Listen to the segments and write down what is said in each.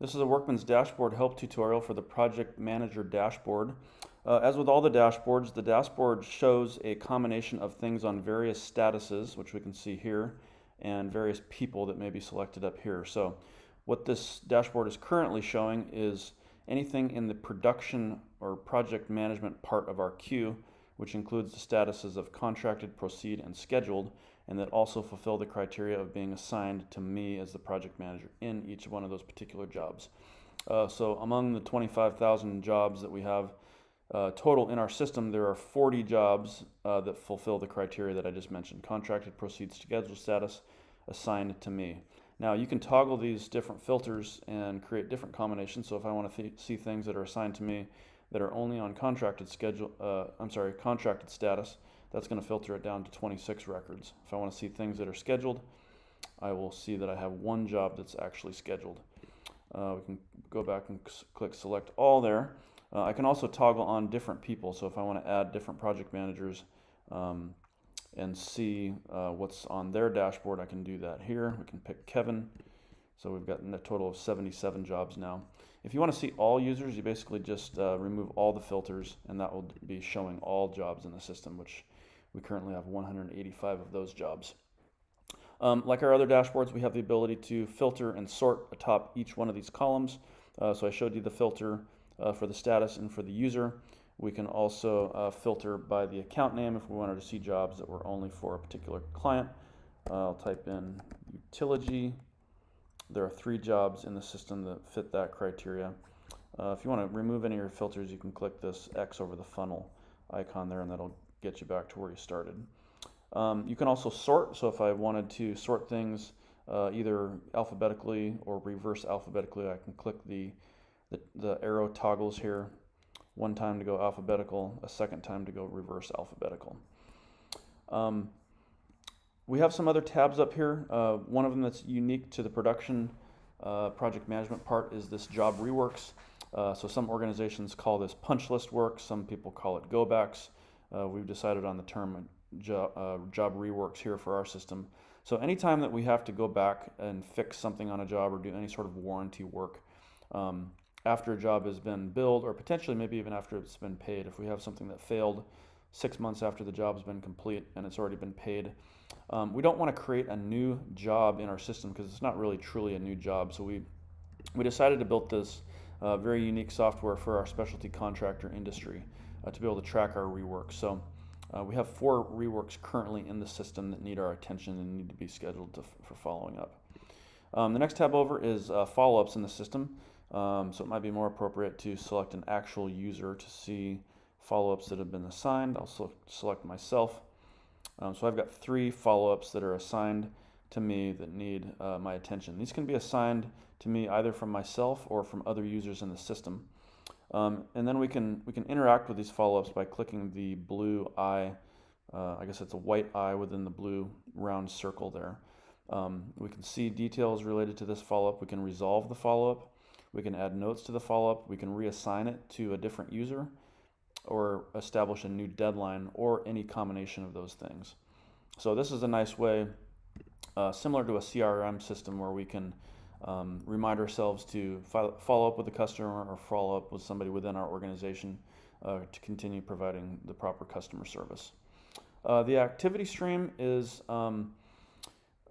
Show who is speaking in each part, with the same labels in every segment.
Speaker 1: This is a Workman's dashboard help tutorial for the project manager dashboard. As with all the dashboards, the dashboard shows a combination of things on various statuses, which we can see here, and various people that may be selected up here. So what this dashboard is currently showing is anything in the production or project management part of our queue, which includes the statuses of contracted, proceed, and scheduled, and that also fulfill the criteria of being assigned to me as the project manager in each one of those particular jobs. So among the 25,000 jobs that we have total in our system, there are 40 jobs that fulfill the criteria that I just mentioned: contracted, proceed, scheduled status, assigned to me. Now you can toggle these different filters and create different combinations. So if I want to see things that are assigned to me that are only on contracted contracted status, that's going to filter it down to 26 records. If I want to see things that are scheduled, I will see that I have one job that's actually scheduled. We can go back and click select all there. I can also toggle on different people. So if I want to add different project managers and see what's on their dashboard, I can do that here. We can pick Kevin. So we've got a total of 77 jobs now. If you want to see all users, you basically just remove all the filters, and that will be showing all jobs in the system, which we currently have 185 of those jobs. Like our other dashboards, we have the ability to filter and sort atop each one of these columns. So I showed you the filter for the status and for the user. We can also filter by the account name if we wanted to see jobs that were only for a particular client. I'll type in utility. There are 3 jobs in the system that fit that criteria. If you want to remove any of your filters, you can click this X over the funnel icon there, and that'll get you back to where you started. You can also sort. So if I wanted to sort things either alphabetically or reverse alphabetically, I can click the arrow toggles here. One time to go alphabetical, a second time to go reverse alphabetical. We have some other tabs up here. One of them that's unique to the production project management part is this job reworks. So some organizations call this punch list work. Some people call it go backs. We've decided on the term job reworks here for our system. So anytime that we have to go back and fix something on a job or do any sort of warranty work after a job has been billed, or potentially maybe even after it's been paid, if we have something that failed 6 months after the job's been complete and it's already been paid, we don't want to create a new job in our system because it's not really truly a new job. So we decided to build this very unique software for our specialty contractor industry to be able to track our reworks. So we have 4 reworks currently in the system that need our attention and need to be scheduled for following up. The next tab over is follow-ups in the system. So it might be more appropriate to select an actual user to see follow-ups that have been assigned. I'll select myself. So I've got 3 follow-ups that are assigned to me that need my attention. These can be assigned to me either from myself or from other users in the system. And then we can interact with these follow-ups by clicking the blue eye. I guess it's a white eye within the blue round circle there. We can see details related to this follow-up. We can resolve the follow-up. We can add notes to the follow-up. We can reassign it to a different user or establish a new deadline, or any combination of those things. So this is a nice way, similar to a CRM system, where we can remind ourselves to follow up with a customer or follow up with somebody within our organization to continue providing the proper customer service. The activity stream is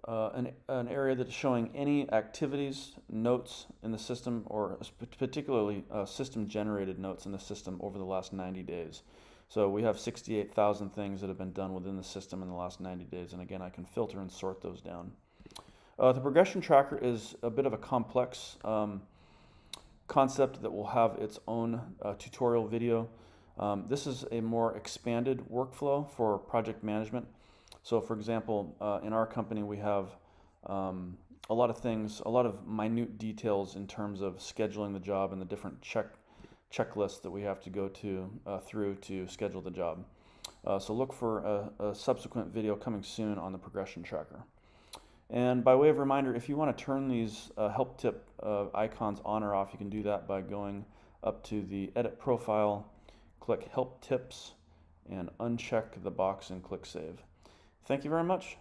Speaker 1: an area that's showing any activities, notes in the system, or particularly system-generated notes in the system over the last 90 days. So we have 68,000 things that have been done within the system in the last 90 days, and again, I can filter and sort those down. The progression tracker is a bit of a complex concept that will have its own tutorial video. This is a more expanded workflow for project management. So for example, in our company we have a lot of minute details in terms of scheduling the job and the different checklists that we have to go through to schedule the job. So look for a subsequent video coming soon on the progression tracker. And by way of reminder, if you want to turn these help tip icons on or off, you can do that by going up to the edit profile, click help tips, and uncheck the box and click save. Thank you very much.